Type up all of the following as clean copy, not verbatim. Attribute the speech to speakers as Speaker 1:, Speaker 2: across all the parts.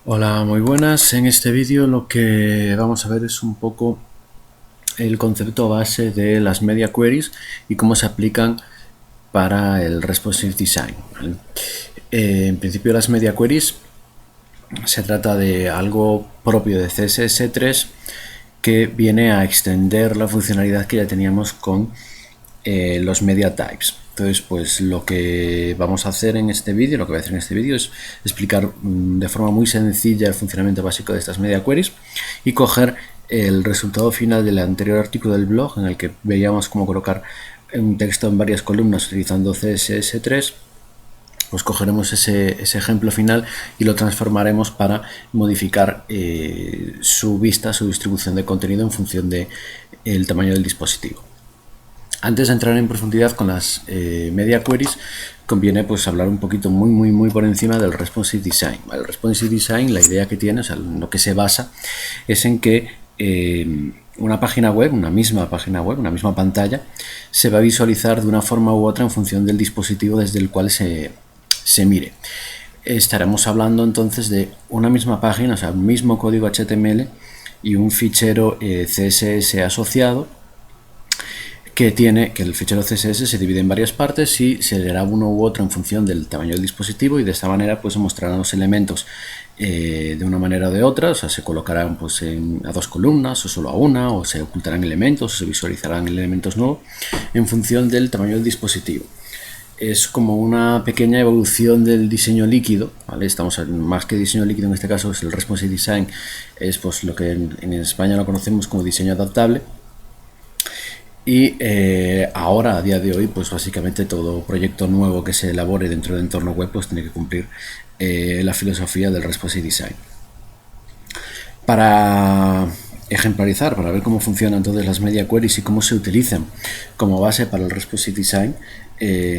Speaker 1: Hola, muy buenas. En este vídeo lo que vamos a ver es un poco el concepto base de las media queries y cómo se aplican para el responsive design, ¿vale? En principio las media queries se trata de algo propio de CSS3 que viene a extender la funcionalidad que ya teníamos con los media types. Entonces, pues lo que vamos a hacer en este vídeo, lo que voy a hacer en este vídeo es explicar de forma muy sencilla el funcionamiento básico de estas media queries y coger el resultado final del anterior artículo del blog en el que veíamos cómo colocar un texto en varias columnas utilizando CSS3. Pues cogeremos ese ejemplo final y lo transformaremos para modificar su vista, su distribución de contenido en función del tamaño del dispositivo. Antes de entrar en profundidad con las media queries, conviene pues hablar un poquito muy por encima del responsive design. El responsive design, la idea que tiene, o sea, lo que se basa, es en que una página web, una misma pantalla, se va a visualizar de una forma u otra en función del dispositivo desde el cual se mire. Estaremos hablando entonces de una misma página, o sea, un mismo código HTML y un fichero CSS asociado que el fichero CSS se divide en varias partes y se leerá uno u otro en función del tamaño del dispositivo, y de esta manera pues se mostrarán los elementos de una manera o de otra, o sea, se colocarán pues a dos columnas o solo a una, o se ocultarán elementos o se visualizarán elementos nuevos en función del tamaño del dispositivo. Es como una pequeña evolución del diseño líquido, ¿vale? Estamos más que diseño líquido, en este caso es el responsive design, es pues lo que en España lo conocemos como diseño adaptable. Y ahora, a día de hoy, pues básicamente todo proyecto nuevo que se elabore dentro del entorno web pues tiene que cumplir la filosofía del responsive design. Para ejemplarizar, para ver cómo funcionan entonces las media queries y cómo se utilizan como base para el responsive design,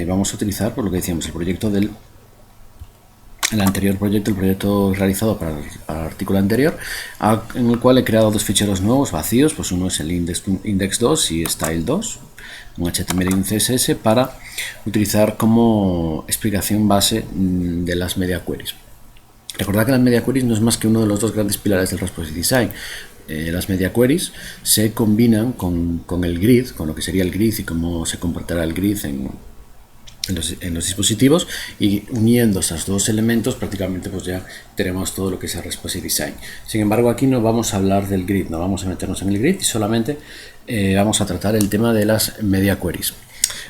Speaker 1: vamos a utilizar, por lo que decíamos, el proyecto el anterior proyecto, el proyecto realizado para el artículo anterior, en el cual he creado dos ficheros nuevos vacíos, pues uno es el index2 y style2, un HTML y un CSS, para utilizar como explicación base de las media queries. Recordad que las media queries no es más que uno de los dos grandes pilares del responsive design. Las media queries se combinan con el grid, con lo que sería el grid y cómo se comportará el grid en los dispositivos, y uniendo esos dos elementos prácticamente pues ya tenemos todo lo que es el responsive design. Sin embargo, aquí no vamos a hablar del grid, no vamos a meternos en el grid y solamente vamos a tratar el tema de las media queries.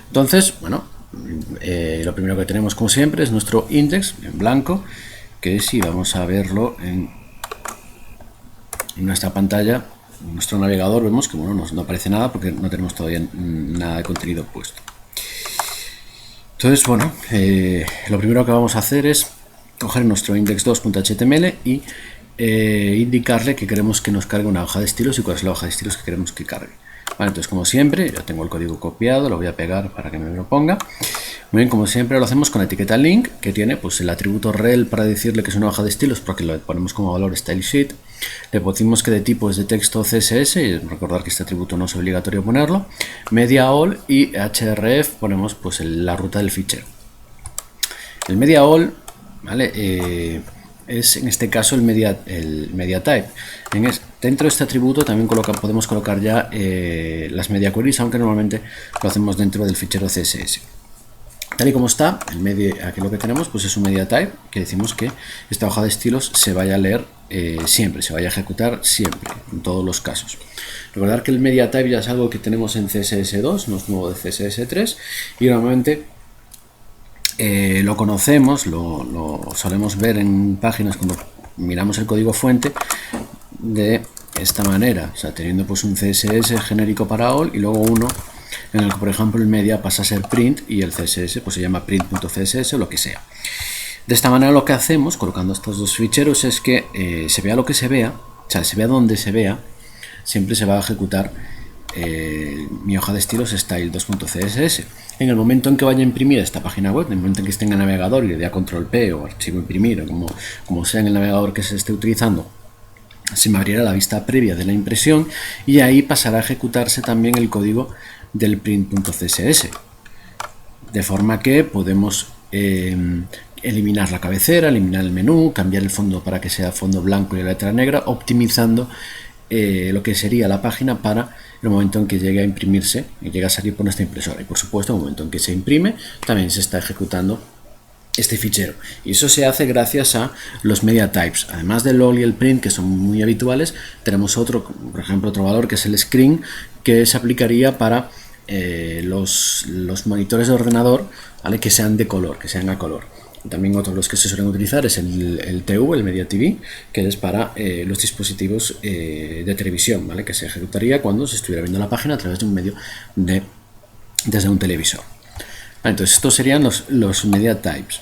Speaker 1: Entonces, bueno, lo primero que tenemos como siempre es nuestro index en blanco, que si vamos a verlo en nuestra pantalla, en nuestro navegador, vemos que bueno, no aparece nada porque no tenemos todavía nada de contenido puesto. Entonces, bueno, lo primero que vamos a hacer es coger nuestro index2.html y indicarle que queremos que nos cargue una hoja de estilos y cuál es la hoja de estilos que queremos que cargue. Vale, entonces, como siempre, ya tengo el código copiado, lo voy a pegar para que me lo ponga. Muy bien, como siempre lo hacemos con la etiqueta link, que tiene pues el atributo rel para decirle que es una hoja de estilos, porque lo ponemos como valor stylesheet. Le decimos que de tipo es de texto CSS, y recordar que este atributo no es obligatorio ponerlo. Media all y href ponemos pues la ruta del fichero. El media all, ¿vale? Es en este caso el media type. Dentro de este atributo también podemos colocar ya las media queries, aunque normalmente lo hacemos dentro del fichero CSS. Tal y como está, aquí lo que tenemos pues es un media type, que decimos que esta hoja de estilos se vaya a leer siempre, se vaya a ejecutar siempre, en todos los casos. Recordar que el media type ya es algo que tenemos en CSS2, no es nuevo de CSS3, y normalmente lo conocemos, lo solemos ver en páginas cuando miramos el código fuente de esta manera, o sea, teniendo pues un CSS genérico para all y luego uno en el que, por ejemplo, el media pasa a ser print y el CSS pues se llama print.css o lo que sea. De esta manera lo que hacemos colocando estos dos ficheros es que se vea lo que se vea, o sea, se vea donde se vea, siempre se va a ejecutar mi hoja de estilos style2.css. En el momento en que vaya a imprimir esta página web, en el momento en que esté en el navegador y le dé a control P o archivo imprimir o como sea en el navegador que se esté utilizando, se me abrirá la vista previa de la impresión y ahí pasará a ejecutarse también el código del print.css, de forma que podemos eliminar la cabecera, eliminar el menú, cambiar el fondo para que sea fondo blanco y la letra negra, optimizando lo que sería la página para el momento en que llegue a imprimirse y llegue a salir por nuestra impresora. Y por supuesto, en el momento en que se imprime, también se está ejecutando este fichero, y eso se hace gracias a los media types. Además del lol y el print, que son muy habituales, tenemos otro, por ejemplo, otro valor que es el screen, que se aplicaría para los monitores de ordenador, ¿vale? Que sean de color, que sean a color. También otros los que se suelen utilizar es el TV, el Media TV, que es para los dispositivos de televisión, ¿vale? Que se ejecutaría cuando se estuviera viendo la página a través de un medio desde un televisor. Entonces estos serían los media types.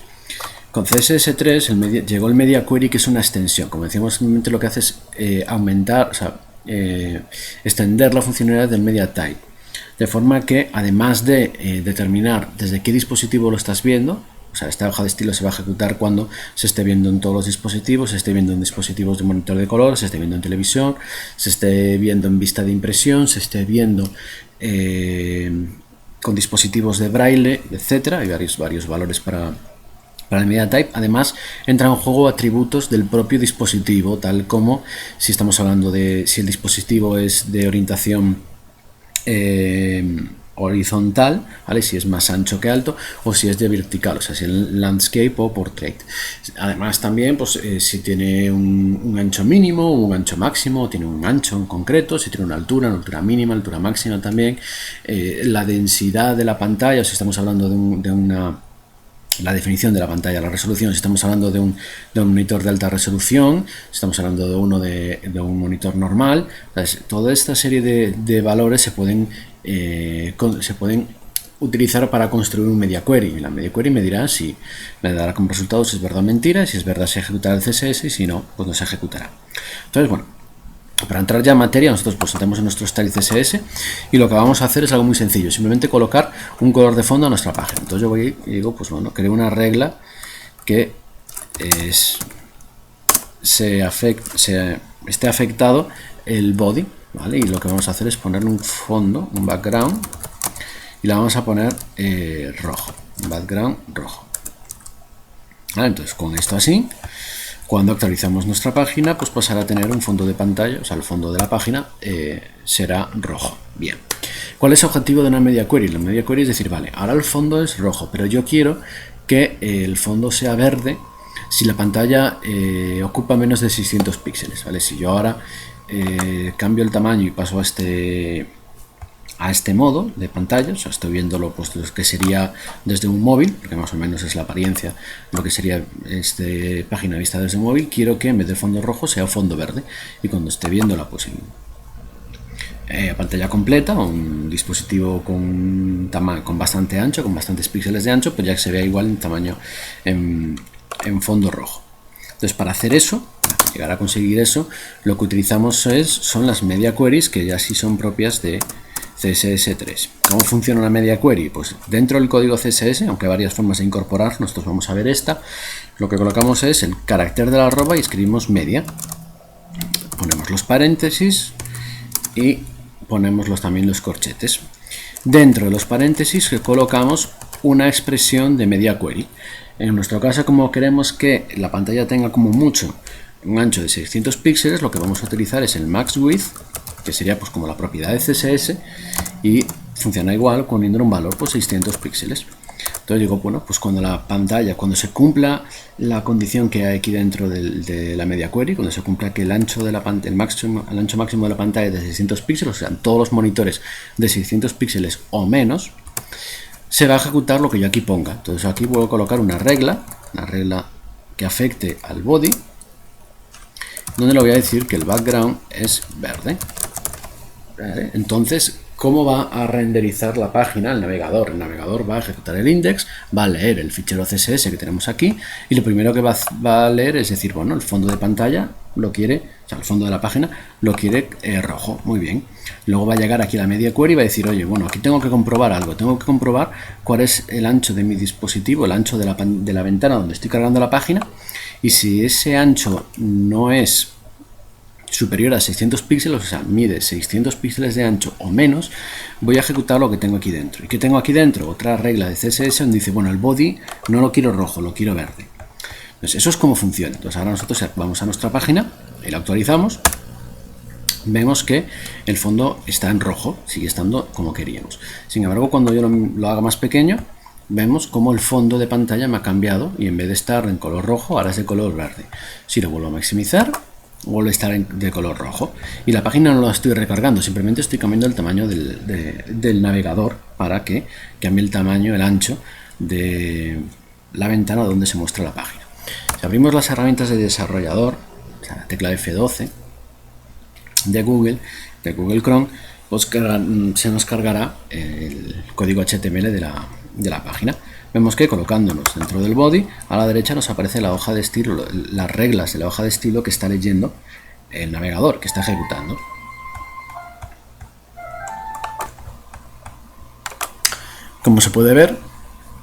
Speaker 1: Con CSS3 llegó el media query, que es una extensión. Como decíamos, simplemente lo que hace es aumentar, o sea, extender la funcionalidad del media type, de forma que además de determinar desde qué dispositivo lo estás viendo, o sea, esta hoja de estilo se va a ejecutar cuando se esté viendo en todos los dispositivos, se esté viendo en dispositivos de monitor de color, se esté viendo en televisión, se esté viendo en vista de impresión, se esté viendo con dispositivos de braille, etcétera. Hay varios valores para el media type. Además, entran en juego atributos del propio dispositivo, tal como si estamos hablando de si el dispositivo es de orientación horizontal, ¿vale? Si es más ancho que alto, o si es de vertical, o sea, si es landscape o portrait. Además también, pues si tiene un ancho mínimo, un ancho máximo, tiene un ancho en concreto, si tiene una altura mínima, altura máxima también, la densidad de la pantalla, si estamos hablando la definición de la pantalla, la resolución, si estamos hablando de un monitor de alta resolución, si estamos hablando de un monitor normal. Entonces, toda esta serie de valores se pueden utilizar para construir un media query. La media query me dirá si me dará como resultado si es verdad o mentira, si es verdad se ejecutará el CSS, y si no, pues no se ejecutará. Entonces, bueno, para entrar ya en materia, nosotros pues entramos en nuestro style CSS y lo que vamos a hacer es algo muy sencillo, simplemente colocar un color de fondo a nuestra página. Entonces yo voy y digo, pues bueno, creo una regla que esté afectado el body, ¿vale? Y lo que vamos a hacer es ponerle un fondo, un background, y la vamos a poner rojo, un background rojo. ¿Vale? Entonces con esto así, cuando actualizamos nuestra página, pues pasará a tener un fondo de pantalla, o sea, el fondo de la página será rojo. Bien. ¿Cuál es el objetivo de una media query? La media query es decir, vale, ahora el fondo es rojo, pero yo quiero que el fondo sea verde si la pantalla ocupa menos de 600 píxeles, ¿vale? Si yo ahora cambio el tamaño y paso a este modo de pantalla, o sea, estoy viéndolo pues lo que sería desde un móvil, porque más o menos es la apariencia, lo que sería página vista desde un móvil, quiero que en vez de fondo rojo sea fondo verde, y cuando esté viéndola pues en pantalla completa, o un dispositivo con bastante ancho, con bastantes píxeles de ancho, pues ya se vea igual en tamaño en fondo rojo. Entonces, para hacer eso, para llegar a conseguir eso, lo que utilizamos son las media queries, que ya sí son propias de CSS3. ¿Cómo funciona una media query? Pues dentro del código CSS, aunque hay varias formas de incorporar, nosotros vamos a ver esta. Lo que colocamos es el carácter de la arroba y escribimos media. Ponemos los paréntesis y ponemos también los corchetes. Dentro de los paréntesis colocamos una expresión de media query. En nuestro caso, como queremos que la pantalla tenga como mucho un ancho de 600 píxeles, lo que vamos a utilizar es el max width, que sería pues como la propiedad de CSS, y funciona igual poniendo un valor pues 600 píxeles. Entonces digo, bueno, pues cuando la pantalla, cuando se cumpla la condición que hay aquí dentro de la media query, cuando se cumpla que el ancho máximo de la pantalla es de 600 píxeles, o sea, todos los monitores de 600 píxeles o menos, se va a ejecutar lo que yo aquí ponga. Entonces aquí voy a colocar una regla que afecte al body, donde le voy a decir que el background es verde. Entonces, ¿cómo va a renderizar la página el navegador? El navegador va a ejecutar el index, va a leer el fichero CSS que tenemos aquí, y lo primero que va a leer es decir, bueno, el fondo de pantalla lo quiere, o sea, el fondo de la página lo quiere rojo. Muy bien. Luego va a llegar aquí la media query y va a decir, oye, bueno, aquí tengo que comprobar algo, tengo que comprobar cuál es el ancho de mi dispositivo, el ancho de la ventana donde estoy cargando la página, y si ese ancho no es superior a 600 píxeles, o sea, mide 600 píxeles de ancho o menos, voy a ejecutar lo que tengo aquí dentro. ¿Y qué tengo aquí dentro? Otra regla de CSS donde dice, bueno, el body no lo quiero rojo, lo quiero verde. Entonces, eso es como funciona. Entonces, ahora nosotros vamos a nuestra página y la actualizamos. Vemos que el fondo está en rojo, sigue estando como queríamos. Sin embargo, cuando yo lo haga más pequeño, vemos como el fondo de pantalla me ha cambiado y en vez de estar en color rojo, ahora es de color verde. Si lo vuelvo a maximizar, vuelve a estar de color rojo. Y la página no la estoy recargando, simplemente estoy cambiando el tamaño del navegador para que cambie el tamaño, el ancho de la ventana donde se muestra la página. Si abrimos las herramientas de desarrollador, o sea, la tecla F12 de Google Chrome, pues se nos cargará el código HTML de la página. Vemos que colocándonos dentro del body, a la derecha nos aparece la hoja de estilo, las reglas de la hoja de estilo que está leyendo el navegador, que está ejecutando. Como se puede ver,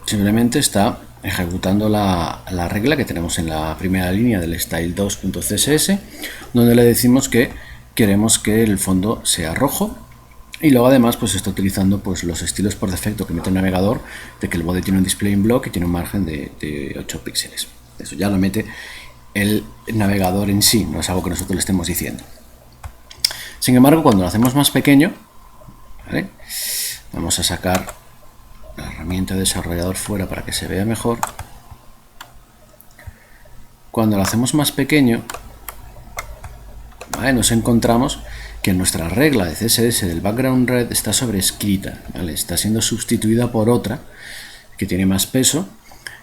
Speaker 1: simplemente está ejecutando la regla que tenemos en la primera línea del style2.css, donde le decimos que queremos que el fondo sea rojo. Y luego además pues está utilizando pues los estilos por defecto que mete el navegador, de que el body tiene un display in block y tiene un margen de 8 píxeles. Eso ya lo mete el navegador en sí, no es algo que nosotros le estemos diciendo. Sin embargo, cuando lo hacemos más pequeño, ¿vale? Vamos a sacar la herramienta de desarrollador fuera para que se vea mejor. Cuando lo hacemos más pequeño, ¿vale? Nos encontramos que nuestra regla de CSS del background red está sobrescrita, ¿vale? Está siendo sustituida por otra que tiene más peso,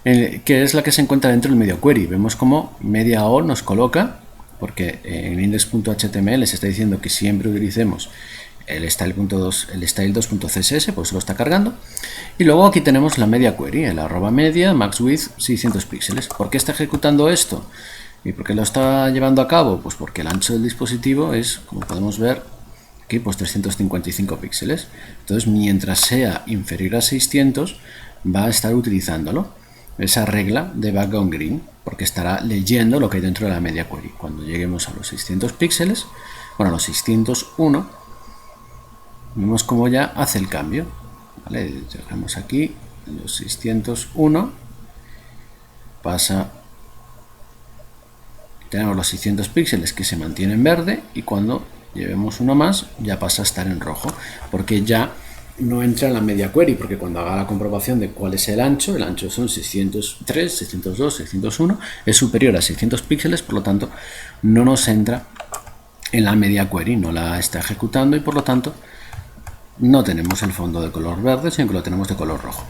Speaker 1: que es la que se encuentra dentro del medio query. Vemos como media all nos coloca, porque en index.html se está diciendo que siempre utilicemos el style2.css, pues lo está cargando. Y luego aquí tenemos la media query, el arroba media, max width 600 píxeles. ¿Por qué está ejecutando esto? ¿Y por qué lo está llevando a cabo? Pues porque el ancho del dispositivo es, como podemos ver aquí, pues 355 píxeles. Entonces, mientras sea inferior a 600, va a estar utilizándolo, esa regla de background green, porque estará leyendo lo que hay dentro de la media query. Cuando lleguemos a los 600 píxeles, bueno, a los 601, vemos cómo ya hace el cambio. ¿Vale? Dejamos aquí los 601, pasa. Tenemos los 600 píxeles que se mantienen en verde y cuando llevemos uno más ya pasa a estar en rojo, porque ya no entra en la media query, porque cuando haga la comprobación de cuál es el ancho son 603, 602, 601, es superior a 600 píxeles, por lo tanto no nos entra en la media query, no la está ejecutando y por lo tanto no tenemos el fondo de color verde, sino que lo tenemos de color rojo.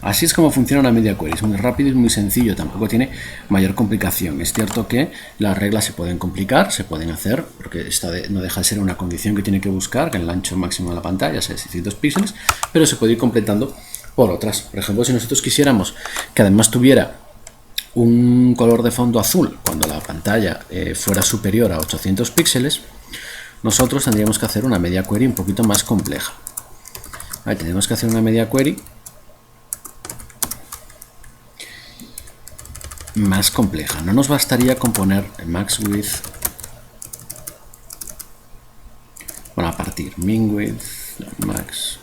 Speaker 1: Así es como funciona una media query, es muy rápido y muy sencillo, tampoco tiene mayor complicación. Es cierto que las reglas se pueden complicar, se pueden hacer, porque esta no deja de ser una condición que tiene que buscar, que el ancho máximo de la pantalla sea de 600 píxeles, pero se puede ir completando por otras. Por ejemplo, si nosotros quisiéramos que además tuviera un color de fondo azul cuando la pantalla fuera superior a 800 píxeles, nosotros tendríamos que hacer una media query un poquito más compleja. Vale, tenemos que hacer una media query más compleja. No nos bastaría con poner el max width, bueno, a partir min width, no, max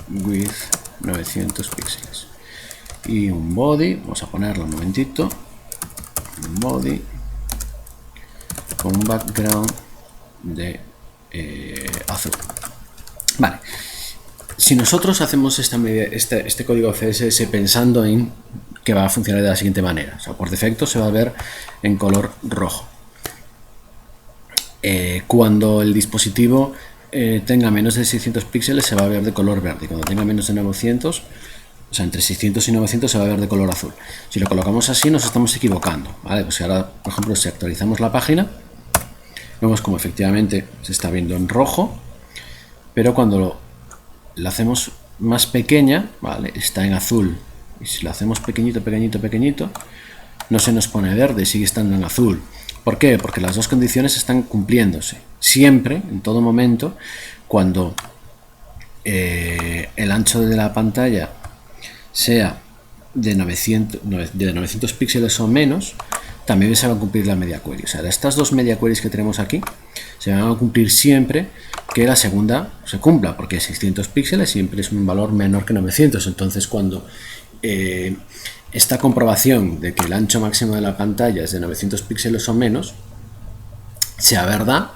Speaker 1: width 900 píxeles y un body, vamos a ponerlo un momentito, un body con un background de azul. Vale, si nosotros hacemos este código CSS pensando en que va a funcionar de la siguiente manera, o sea, por defecto se va a ver en color rojo. Cuando el dispositivo tenga menos de 600 píxeles se va a ver de color verde, cuando tenga menos de 900, o sea, entre 600 y 900 se va a ver de color azul. Si lo colocamos así nos estamos equivocando, ¿vale? Pues ahora, por ejemplo, si actualizamos la página, vemos como efectivamente se está viendo en rojo, pero cuando la hacemos más pequeña, ¿vale? Está en azul. Y si lo hacemos pequeñito, pequeñito, pequeñito, no se nos pone verde, sigue estando en azul. ¿Por qué? Porque las dos condiciones están cumpliéndose. Siempre, en todo momento, cuando el ancho de la pantalla sea de 900 píxeles o menos, también se va a cumplir la media query. O sea, de estas dos media queries que tenemos aquí, se van a cumplir siempre que la segunda se cumpla, porque 600 píxeles siempre es un valor menor que 900. Entonces, cuando esta comprobación de que el ancho máximo de la pantalla es de 900 píxeles o menos sea verdad,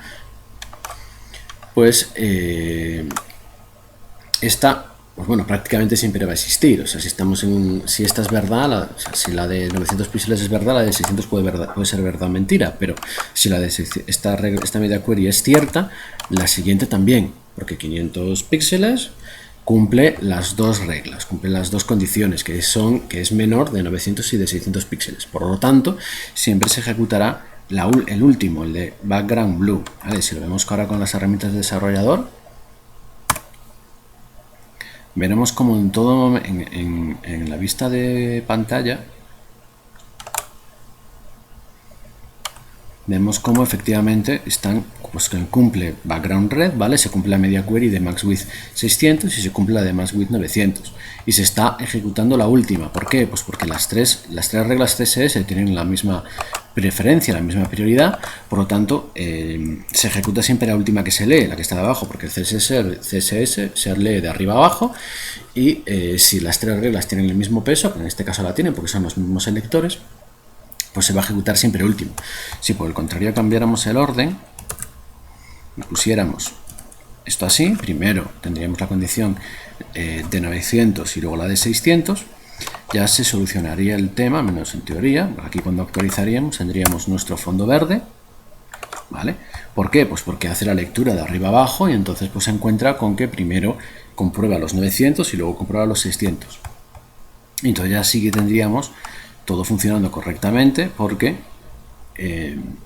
Speaker 1: pues esta, pues bueno, prácticamente siempre va a existir. O sea, si esta es verdad, o sea, si la de 900 píxeles es verdad, la de 600 puede ser verdad o mentira, pero si la de esta media query es cierta, la siguiente también, porque 500 píxeles cumple las dos reglas, cumple las dos condiciones, que es menor de 900 y de 600 píxeles. Por lo tanto, siempre se ejecutará el último, el de background blue. ¿Vale? Si lo vemos ahora con las herramientas de desarrollador, veremos como en la vista de pantalla vemos cómo efectivamente pues cumple background red, ¿vale? Se cumple la media query de max width 600 y se cumple la de max width 900 y se está ejecutando la última. ¿Por qué? Pues porque las tres reglas CSS tienen la misma preferencia, la misma prioridad, por lo tanto se ejecuta siempre la última que se lee, la que está de abajo, porque el CSS se lee de arriba a abajo y si las tres reglas tienen el mismo peso, que en este caso la tienen porque son los mismos selectores, pues se va a ejecutar siempre el último. Si por el contrario cambiáramos el orden y pusiéramos esto así, primero tendríamos la condición de 900 y luego la de 600, ya se solucionaría el tema, menos en teoría. Aquí cuando actualizaríamos tendríamos nuestro fondo verde, ¿vale? ¿Por qué? Pues porque hace la lectura de arriba a abajo y entonces pues se encuentra con que primero comprueba los 900 y luego comprueba los 600. Y entonces ya sí que tendríamos todo funcionando correctamente, porque en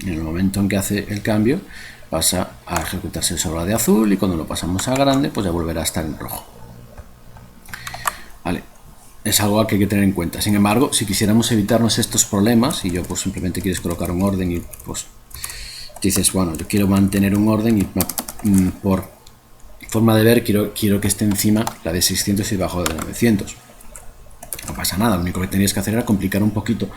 Speaker 1: el momento en que hace el cambio pasa a ejecutarse sobre la de azul y cuando lo pasamos a grande pues ya volverá a estar en rojo. Vale, es algo que hay que tener en cuenta. Sin embargo, si quisiéramos evitarnos estos problemas y yo pues simplemente quieres colocar un orden y pues dices, bueno, yo quiero mantener un orden y por forma de ver quiero que esté encima la de 600 y debajo de 900. No pasa nada, lo único que tenías que hacer era complicar un poquito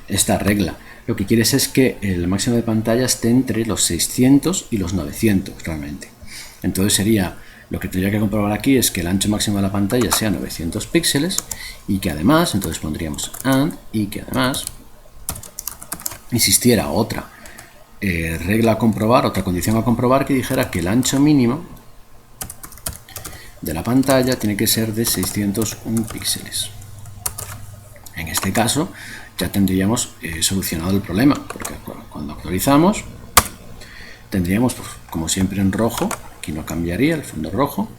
Speaker 1: esta regla. Lo que quieres es que el máximo de pantalla esté entre los 600 y los 900 realmente. Entonces lo que tendría que comprobar aquí es que el ancho máximo de la pantalla sea 900 píxeles y que además, entonces pondríamos AND, y que además existiera otra regla a comprobar, otra condición a comprobar que dijera que el ancho mínimo de la pantalla tiene que ser de 601 píxeles. En este caso ya tendríamos solucionado el problema, porque cuando actualizamos tendríamos, pues, como siempre en rojo, aquí no cambiaría el fondo rojo.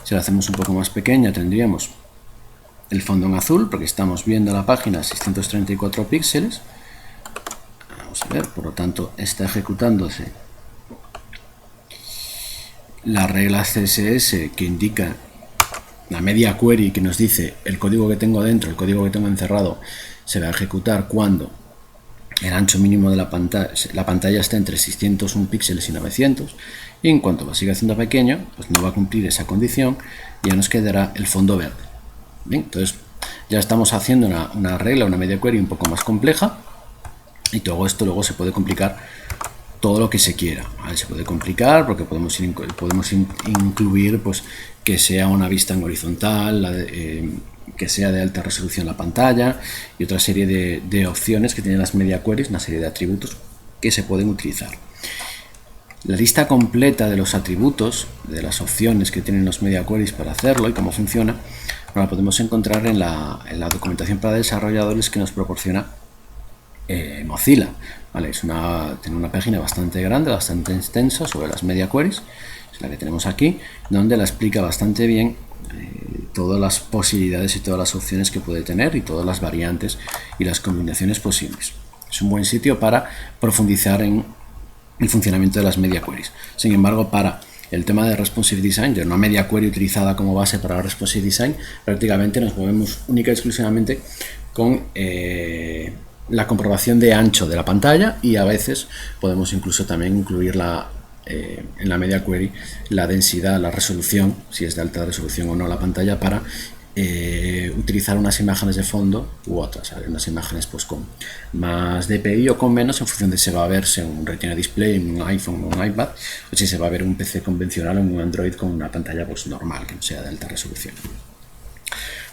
Speaker 1: Si lo hacemos un poco más pequeña tendríamos el fondo en azul, porque estamos viendo la página a 634 píxeles. Vamos a ver, por lo tanto está ejecutándose la regla CSS que indica la media query, que nos dice el código que tengo dentro, el código que tengo encerrado, se va a ejecutar cuando el ancho mínimo de la pantalla está entre 601 píxeles y 900, y en cuanto lo siga haciendo pequeño, pues no va a cumplir esa condición y ya nos quedará el fondo verde. Bien, entonces ya estamos haciendo una regla, una media query un poco más compleja, y todo esto luego se puede complicar todo lo que se quiera, ¿vale? Se puede complicar porque podemos incluir pues que sea una vista en horizontal, que sea de alta resolución la pantalla y otra serie de opciones que tienen las media queries, una serie de atributos que se pueden utilizar. La lista completa de los atributos, de las opciones que tienen los media queries para hacerlo y cómo funciona, la podemos encontrar en la documentación para desarrolladores que nos proporciona Mozilla. ¿Vale? Tiene una página bastante grande, bastante extensa sobre las media queries, es la que tenemos aquí, donde la explica bastante bien todas las posibilidades y todas las opciones que puede tener y todas las variantes y las combinaciones posibles. Es un buen sitio para profundizar en el funcionamiento de las media queries. Sin embargo, para el tema de responsive design, de una media query utilizada como base para responsive design, prácticamente nos movemos única y exclusivamente con la comprobación de ancho de la pantalla, y a veces podemos incluso también incluir en la media query la densidad, la resolución, si es de alta resolución o no la pantalla, para utilizar unas imágenes de fondo u otras, unas imágenes pues con más DPI o con menos, en función de si va a verse un Retina Display, un iPhone o un iPad, o si se va a ver un PC convencional o un Android con una pantalla pues normal, que no sea de alta resolución.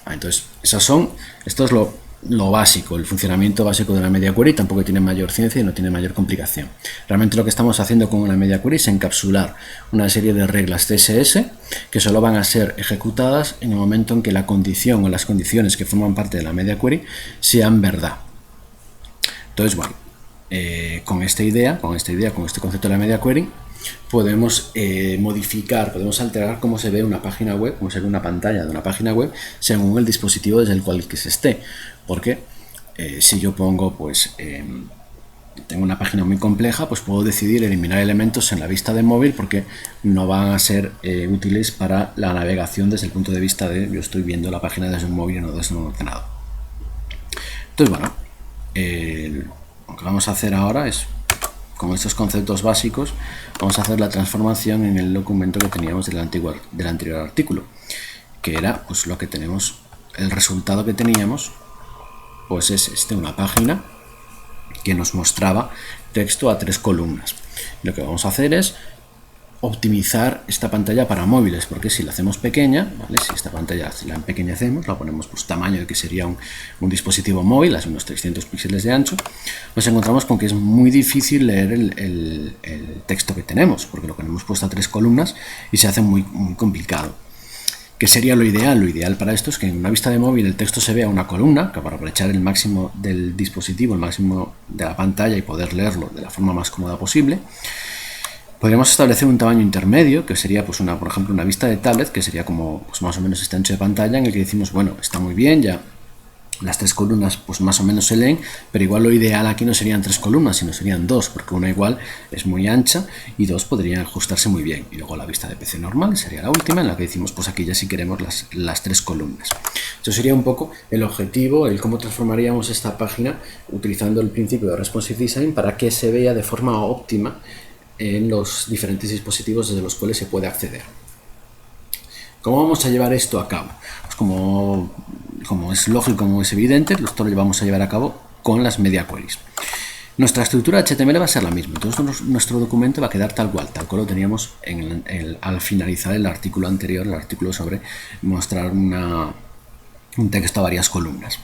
Speaker 1: Entonces, esto es lo básico, el funcionamiento básico de una media query. Tampoco tiene mayor ciencia y no tiene mayor complicación. Realmente lo que estamos haciendo con una media query es encapsular una serie de reglas CSS que solo van a ser ejecutadas en el momento en que la condición o las condiciones que forman parte de la media query sean verdad. Entonces, bueno, con este concepto de la media query, podemos modificar, podemos alterar cómo se ve una página web, cómo se ve una pantalla de una página web según el dispositivo desde el cual que se esté. Porque si yo pongo, pues, tengo una página muy compleja, pues puedo decidir eliminar elementos en la vista de móvil porque no van a ser útiles para la navegación desde el punto de vista de yo estoy viendo la página desde un móvil y no desde un ordenador. Entonces, bueno, lo que vamos a hacer ahora es, con estos conceptos básicos, vamos a hacer la transformación en el documento que teníamos del anterior artículo, que era, pues, lo que tenemos, el resultado que teníamos, pues es una página que nos mostraba texto a 3 columnas. Lo que vamos a hacer es optimizar esta pantalla para móviles, porque si la hacemos pequeña, ¿vale? Si esta pantalla la empequeñecemos, la ponemos pues tamaño de que sería un dispositivo móvil, hace unos 300 píxeles de ancho, nos encontramos con que es muy difícil leer el texto que tenemos, porque lo hemos puesto a 3 columnas y se hace muy complicado. ¿Qué sería lo ideal? Lo ideal para esto es que en una vista de móvil el texto se vea una columna, que para aprovechar el máximo del dispositivo, el máximo de la pantalla y poder leerlo de la forma más cómoda posible. Podríamos establecer un tamaño intermedio, que sería, pues, por ejemplo, una vista de tablet, que sería como, pues, más o menos este ancho de pantalla, en el que decimos, bueno, está muy bien, ya las 3 columnas pues más o menos se leen, pero igual lo ideal aquí no serían 3 columnas, sino serían 2, porque una igual es muy ancha y 2 podrían ajustarse muy bien. Y luego la vista de PC normal sería la última, en la que decimos, pues aquí ya sí queremos las 3 columnas. Eso sería un poco el objetivo, el cómo transformaríamos esta página utilizando el principio de Responsive Design para que se vea de forma óptima en los diferentes dispositivos desde los cuales se puede acceder. ¿Cómo vamos a llevar esto a cabo? Pues como es lógico, como es evidente, esto lo vamos a llevar a cabo con las media queries. Nuestra estructura HTML va a ser la misma, entonces nuestro documento va a quedar tal cual lo teníamos al finalizar el artículo anterior, el artículo sobre mostrar un texto a varias columnas.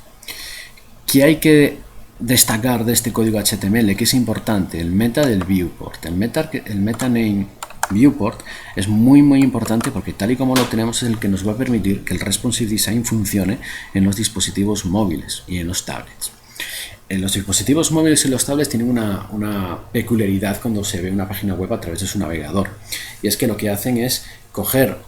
Speaker 1: ¿Qué hay que destacar de este código HTML? Que es importante, el meta del viewport, el meta name viewport es muy importante, porque tal y como lo tenemos es el que nos va a permitir que el Responsive Design funcione en los dispositivos móviles y en los tablets. En los dispositivos móviles y los tablets tienen una peculiaridad cuando se ve una página web a través de su navegador, y es que lo que hacen es coger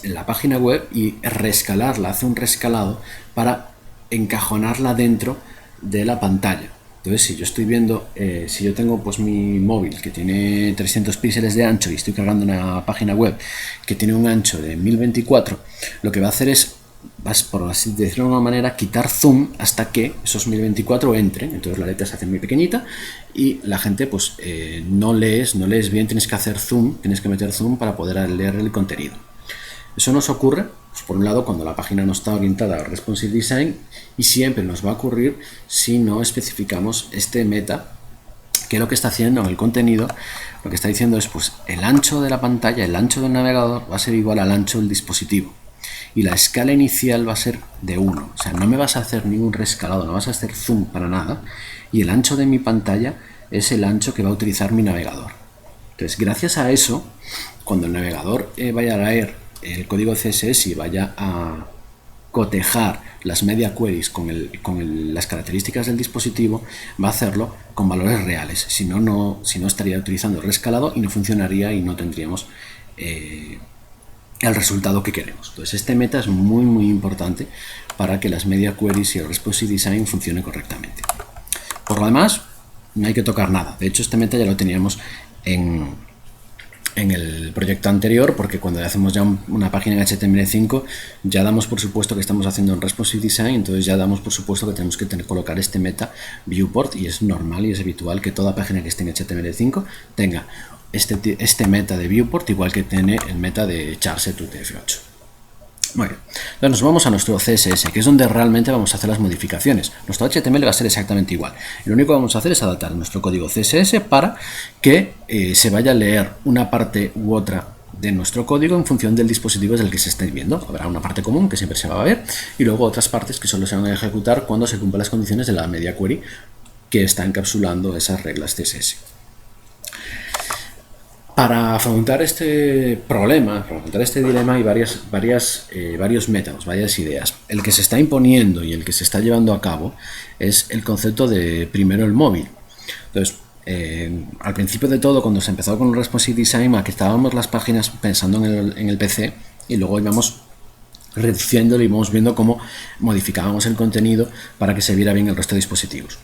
Speaker 1: la página web y rescalarla, hace un rescalado para encajonarla dentro de la pantalla. Entonces, si yo estoy viendo, si yo tengo pues mi móvil que tiene 300 píxeles de ancho y estoy cargando una página web que tiene un ancho de 1024, lo que va a hacer es, por así decirlo de una manera, quitar zoom hasta que esos 1024 entren. Entonces la letra se hace muy pequeñita y la gente pues no lees bien, tienes que hacer zoom, tienes que meter zoom para poder leer el contenido. Eso nos ocurre, pues, por un lado, cuando la página no está orientada a Responsive Design, y siempre nos va a ocurrir si no especificamos este meta, que lo que está haciendo en el contenido, lo que está diciendo es, pues, el ancho de la pantalla, el ancho del navegador va a ser igual al ancho del dispositivo, y la escala inicial va a ser de 1, o sea, no me vas a hacer ningún rescalado, no vas a hacer zoom para nada, y el ancho de mi pantalla es el ancho que va a utilizar mi navegador. Entonces, gracias a eso, cuando el navegador vaya a leer el código CSS y vaya a cotejar las media queries con las características del dispositivo, va a hacerlo con valores reales. Si no estaría utilizando rescalado y no funcionaría y no tendríamos el resultado que queremos. Entonces, este meta es muy importante para que las media queries y el Responsive Design funcionen correctamente. Por lo demás, no hay que tocar nada. De hecho, este meta ya lo teníamos en el proyecto anterior, porque cuando hacemos ya una página en HTML5 ya damos por supuesto que estamos haciendo un Responsive Design, entonces ya damos por supuesto que tenemos que colocar este meta viewport, y es normal y es habitual que toda página que esté en HTML5 tenga este meta de viewport, igual que tiene el meta de charset UTF-8. Bueno, entonces nos vamos a nuestro CSS, que es donde realmente vamos a hacer las modificaciones. Nuestro HTML va a ser exactamente igual. Lo único que vamos a hacer es adaptar nuestro código CSS para que se vaya a leer una parte u otra de nuestro código en función del dispositivo desde el que se esté viendo. Habrá una parte común que siempre se va a ver y luego otras partes que solo se van a ejecutar cuando se cumplan las condiciones de la media query que está encapsulando esas reglas CSS. Para afrontar este problema, para afrontar este dilema, hay varios métodos, varias ideas. El que se está imponiendo y el que se está llevando a cabo es el concepto de primero el móvil. Entonces, al principio de todo, cuando se empezó con el Responsive Design, maquetábamos las páginas pensando en el PC y luego íbamos reduciéndolo y íbamos viendo cómo modificábamos el contenido para que se viera bien el resto de dispositivos.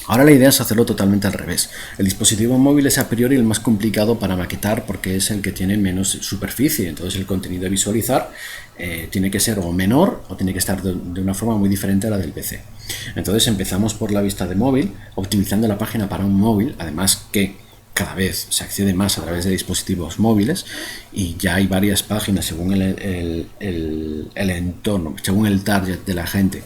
Speaker 1: Ahora la idea es hacerlo totalmente al revés. El dispositivo móvil es a priori el más complicado para maquetar porque es el que tiene menos superficie, entonces el contenido a visualizar tiene que ser o menor o tiene que estar de una forma muy diferente a la del PC. Entonces empezamos por la vista de móvil, optimizando la página para un móvil, además que cada vez se accede más a través de dispositivos móviles y ya hay varias páginas según el entorno, según el target de la gente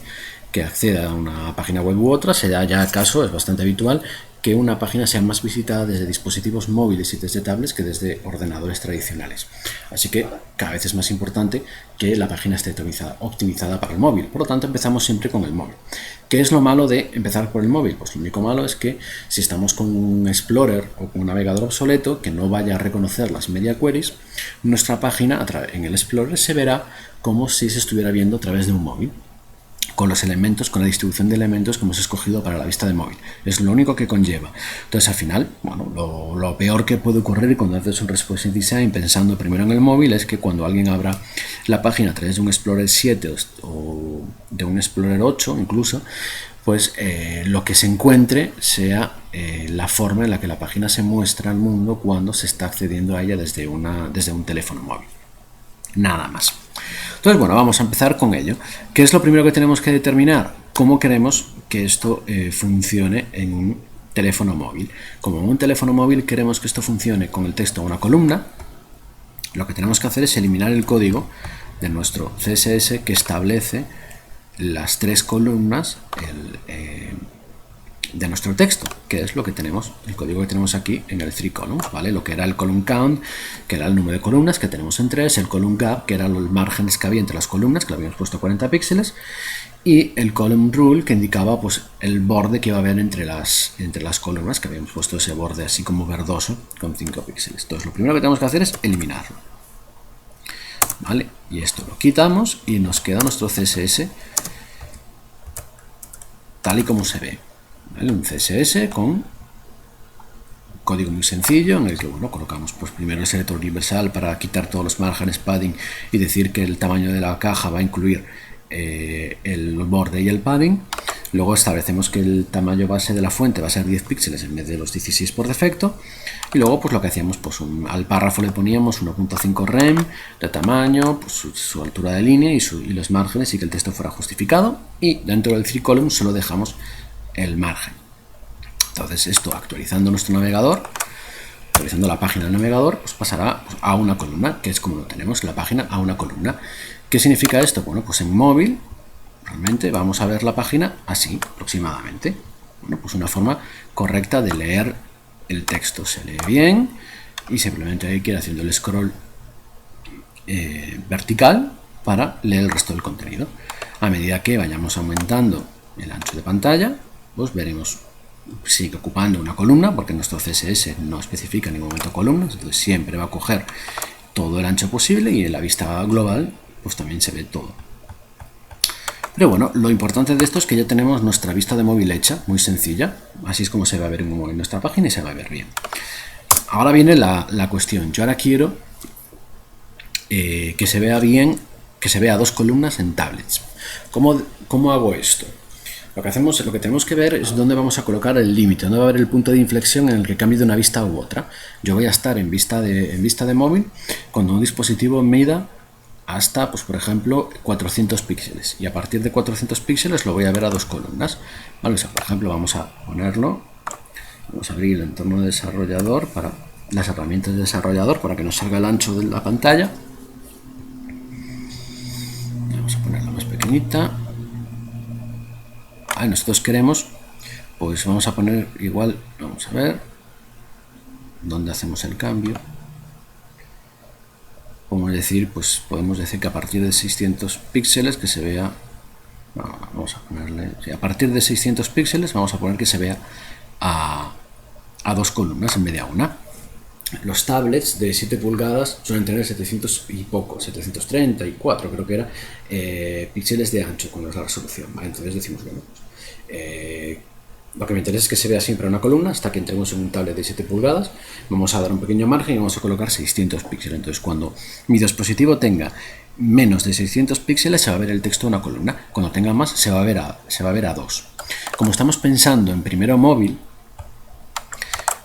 Speaker 1: que acceda a una página web u otra. Se da ya caso, es bastante habitual, que una página sea más visitada desde dispositivos móviles y desde tablets que desde ordenadores tradicionales. Así que cada vez es más importante que la página esté optimizada para el móvil. Por lo tanto, empezamos siempre con el móvil. ¿Qué es lo malo de empezar por el móvil? Pues lo único malo es que si estamos con un Explorer o con un navegador obsoleto que no vaya a reconocer las media queries, nuestra página en el Explorer se verá como si se estuviera viendo a través de un móvil, con los elementos, con la distribución de elementos que hemos escogido para la vista de móvil. Es lo único que conlleva. Entonces, al final, bueno, lo peor que puede ocurrir cuando haces un Responsive Design pensando primero en el móvil es que cuando alguien abra la página a través de un Explorer 7 o de un Explorer 8 incluso, pues lo que se encuentre sea la forma en la que la página se muestra al mundo cuando se está accediendo a ella desde un teléfono móvil. Nada más. Entonces, bueno, vamos a empezar con ello. ¿Qué es lo primero que tenemos que determinar? ¿Cómo queremos que esto funcione en un teléfono móvil? Como en un teléfono móvil queremos que esto funcione con el texto a una columna, lo que tenemos que hacer es eliminar el código de nuestro CSS que establece las 3 columnas de nuestro texto, que es lo que tenemos, el código que tenemos aquí en el 3 columns, ¿vale? Lo que era el column count, que era el número de columnas que tenemos en 3, el column gap, que eran los márgenes que había entre las columnas, que le habíamos puesto 40 píxeles, y el column rule, que indicaba pues el borde que iba a haber entre las columnas, que habíamos puesto ese borde así como verdoso con 5 píxeles. Entonces lo primero que tenemos que hacer es eliminarlo, ¿vale? Y esto lo quitamos y nos queda nuestro CSS tal y como se ve, ¿vale? Un CSS con código muy sencillo en el que, bueno, colocamos pues primero el selector universal para quitar todos los márgenes, padding, y decir que el tamaño de la caja va a incluir el borde y el padding. Luego establecemos que el tamaño base de la fuente va a ser 10 píxeles en vez de los 16 por defecto. Y luego pues lo que hacíamos, pues al párrafo le poníamos 1.5 rem de tamaño, pues su altura de línea y los márgenes, y que el texto fuera justificado. Y dentro del 3 column solo dejamos el margen. Entonces esto, actualizando nuestro navegador, actualizando la página del navegador, pues pasará a una columna, que es como lo tenemos, la página a una columna. ¿Qué significa esto? Bueno, pues en móvil realmente vamos a ver la página así, aproximadamente. Bueno, pues una forma correcta de leer el texto. Se lee bien y simplemente hay que ir haciendo el scroll vertical para leer el resto del contenido. A medida que vayamos aumentando el ancho de pantalla, pues veremos, sigue ocupando una columna, porque nuestro CSS no especifica en ningún momento columnas, entonces siempre va a coger todo el ancho posible, y en la vista global pues también se ve todo. Pero bueno, lo importante de esto es que ya tenemos nuestra vista de móvil hecha, muy sencilla. Así es como se va a ver en nuestra página y se va a ver bien. Ahora viene la cuestión. Yo ahora quiero que se vea bien, que se vea 2 columnas en tablets. ¿Cómo hago esto? Lo que tenemos que ver es dónde vamos a colocar el límite, dónde va a haber el punto de inflexión en el que cambie de una vista u otra. Yo voy a estar en vista de móvil cuando un dispositivo mida hasta, pues por ejemplo, 400 píxeles, y a partir de 400 píxeles lo voy a ver a 2 columnas, ¿vale? O sea, por ejemplo, vamos a ponerlo, vamos a abrir el entorno de desarrollador, para las herramientas de desarrollador, para que nos salga el ancho de la pantalla. Vamos a ponerla más pequeñita. Nosotros queremos, pues vamos a poner igual, vamos a ver dónde hacemos el cambio. podemos decir, pues podemos decir que a partir de 600 píxeles que se vea, vamos a ponerle, a partir de 600 píxeles vamos a poner que se vea a 2 columnas en vez de a una. Los tablets de 7 pulgadas suelen tener 700 y poco, 734 creo que era, píxeles de ancho con la resolución, ¿vale? Entonces decimos, bueno, pues, lo que me interesa es que se vea siempre una columna hasta que entremos en un tablet de 7 pulgadas. Vamos a dar un pequeño margen y vamos a colocar 600 píxeles. Entonces, cuando mi dispositivo tenga menos de 600 píxeles, se va a ver el texto de una columna. Cuando tenga más, se va a ver a 2. Como estamos pensando en primero móvil,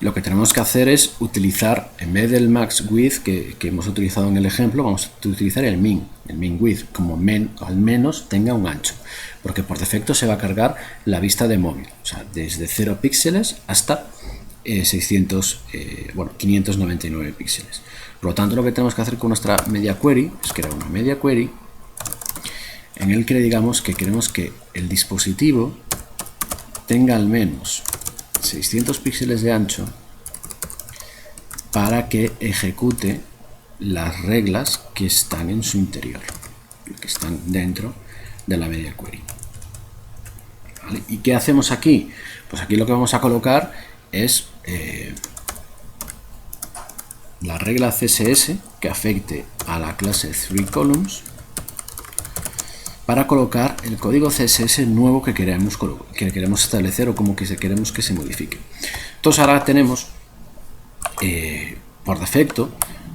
Speaker 1: lo que tenemos que hacer es utilizar, en vez del max width que hemos utilizado en el ejemplo, vamos a utilizar el min width, como al menos tenga un ancho, porque por defecto se va a cargar la vista de móvil, o sea, desde 0 píxeles hasta 599 píxeles. Por lo tanto, lo que tenemos que hacer con nuestra media query es crear una media query en el que le digamos que queremos que el dispositivo tenga al menos 600 píxeles de ancho para que ejecute las reglas que están en su interior, que están dentro de la media query. ¿Vale? ¿Y qué hacemos aquí? Pues aquí lo que vamos a colocar es la regla CSS que afecte a la clase 3columns para colocar el código CSS nuevo que queremos establecer o como que queremos que se modifique. Entonces ahora tenemos por defecto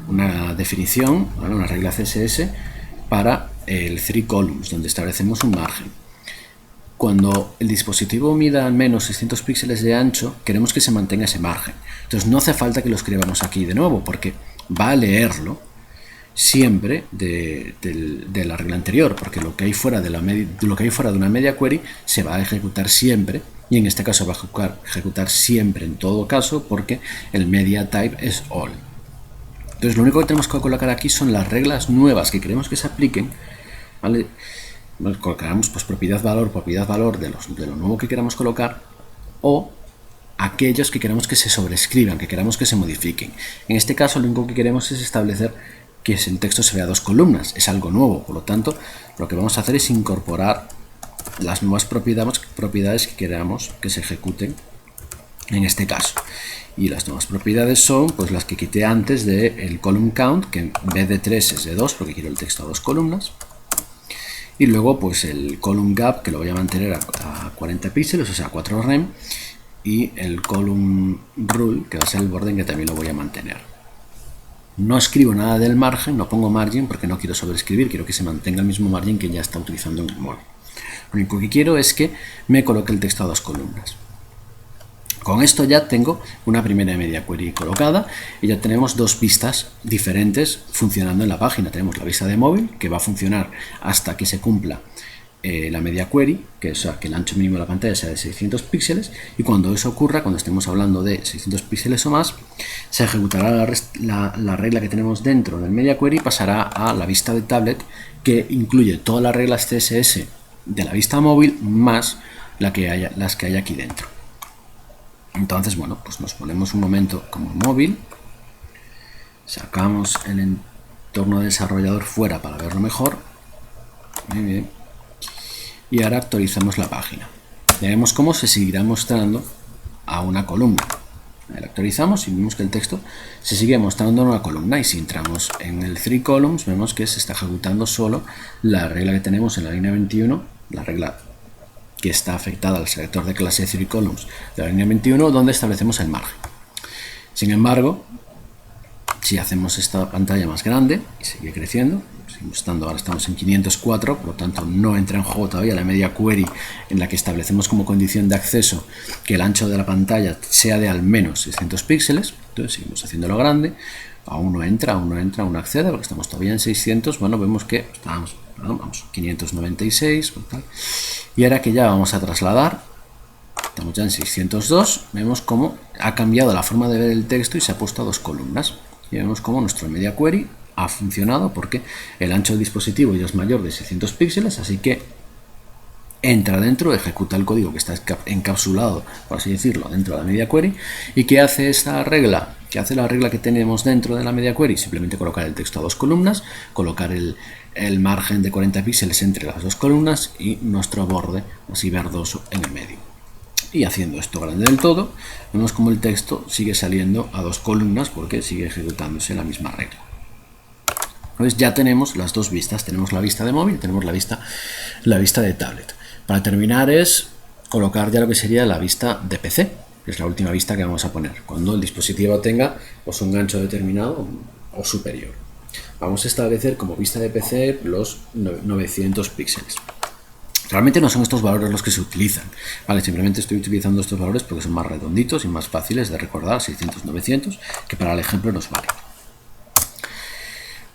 Speaker 1: una definición, ¿vale? Una regla CSS para el 3columns, donde establecemos un margen. Cuando el dispositivo mida al menos 600 píxeles de ancho, queremos que se mantenga ese margen. Entonces no hace falta que lo escribamos aquí de nuevo, porque va a leerlo siempre de la regla anterior, porque lo que hay fuera de una media query se va a ejecutar siempre, y en este caso va a ejecutar siempre en todo caso, porque el media type es all. Entonces lo único que tenemos que colocar aquí son las reglas nuevas que queremos que se apliquen, ¿vale? Colocamos pues propiedad valor de lo nuevo que queramos colocar, o aquellos que queremos que se sobrescriban, que queramos que se modifiquen. En este caso lo único que queremos es establecer que el texto se vea a 2 columnas, es algo nuevo, por lo tanto lo que vamos a hacer es incorporar las nuevas propiedades que queramos que se ejecuten en este caso. Y las nuevas propiedades son pues las que quité antes del column count, que en vez de 3 es de 2 porque quiero el texto a 2 columnas. Y luego pues el column gap, que lo voy a mantener a 40 píxeles, o sea 4 rem, y el column rule, que va a ser el borden, que también lo voy a mantener. No escribo nada del margen, no pongo margin porque no quiero sobreescribir, quiero que se mantenga el mismo margin que ya está utilizando en el móvil. Lo único que quiero es que me coloque el texto a 2 columnas. Con esto ya tengo una primera media query colocada y ya tenemos 2 vistas diferentes funcionando en la página. Tenemos la vista de móvil, que va a funcionar hasta que se cumpla la media query, que es que el ancho mínimo de la pantalla sea de 600 píxeles, y cuando eso ocurra, cuando estemos hablando de 600 píxeles o más, se ejecutará la regla que tenemos dentro del media query y pasará a la vista de tablet, que incluye todas las reglas CSS de la vista móvil más las que hay aquí dentro. Entonces, bueno, pues nos ponemos un momento como móvil, sacamos el entorno de desarrollador fuera para verlo mejor. Muy bien. Y ahora actualizamos la página. Ya vemos cómo se seguirá mostrando a una columna. La actualizamos y vemos que el texto se sigue mostrando en una columna, y si entramos en el 3columns vemos que se está ejecutando solo la regla que tenemos en la línea 21, la regla que está afectada al selector de clase 3columns de la línea 21, donde establecemos el margen. Sin embargo, si hacemos esta pantalla más grande y sigue creciendo, ahora estamos en 504, por lo tanto no entra en juego todavía la media query en la que establecemos como condición de acceso que el ancho de la pantalla sea de al menos 600 píxeles. Entonces seguimos haciéndolo grande, aún no entra, aún no accede, porque estamos todavía en 600. Bueno, vemos que estamos, vamos, 596, y ahora que ya vamos a trasladar, estamos ya en 602, vemos cómo ha cambiado la forma de ver el texto y se ha puesto a 2 columnas. Y vemos cómo nuestra media query ha funcionado porque el ancho del dispositivo ya es mayor de 600 píxeles, así que entra dentro, ejecuta el código que está encapsulado, por así decirlo, dentro de la media query. ¿Y qué hace esta regla? ¿Qué hace la regla que tenemos dentro de la media query? Simplemente colocar el texto a dos columnas, colocar el margen de 40 píxeles entre las dos columnas y nuestro borde así verdoso en el medio. Y haciendo esto grande del todo, vemos como el texto sigue saliendo a dos columnas porque sigue ejecutándose la misma regla. Entonces ya tenemos las dos vistas, tenemos la vista de móvil, tenemos la vista de tablet. Para terminar es colocar ya lo que sería la vista de PC, que es la última vista que vamos a poner, cuando el dispositivo tenga pues, un ancho determinado o superior. Vamos a establecer como vista de PC los 900 píxeles. Realmente no son estos valores los que se utilizan, ¿vale? Simplemente estoy utilizando estos valores porque son más redonditos y más fáciles de recordar, 600, 900, que para el ejemplo nos vale.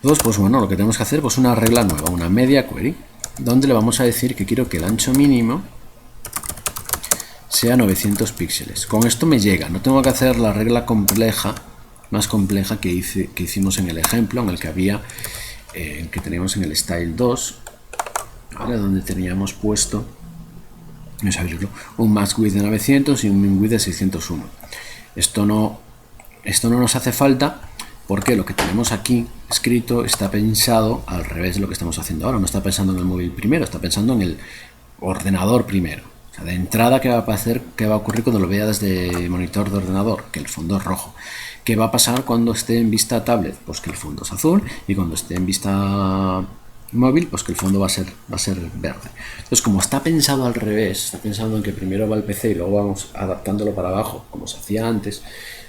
Speaker 1: Entonces, pues bueno, lo que tenemos que hacer es una regla nueva, una media query, donde le vamos a decir que quiero que el ancho mínimo sea 900 píxeles. Con esto me llega, no tengo que hacer la regla compleja, más compleja que hicimos en el ejemplo, en el que había, que teníamos en el style 2, ¿vale? Donde teníamos puesto, vamos a abrirlo, un max width de 900 y un min width de 601. Esto no nos hace falta porque lo que tenemos aquí escrito está pensado al revés de lo que estamos haciendo ahora. No está pensando en el móvil primero, está pensando en el ordenador primero. O sea, de entrada, ¿qué va a ocurrir cuando lo vea desde monitor de ordenador? Que el fondo es rojo. ¿Qué va a pasar cuando esté en vista tablet? Pues que el fondo es azul, y cuando esté en vista móvil, pues que el fondo va a ser verde. Entonces, como está pensado al revés, está pensando en que primero va el PC y luego vamos adaptándolo para abajo, como se hacía antes,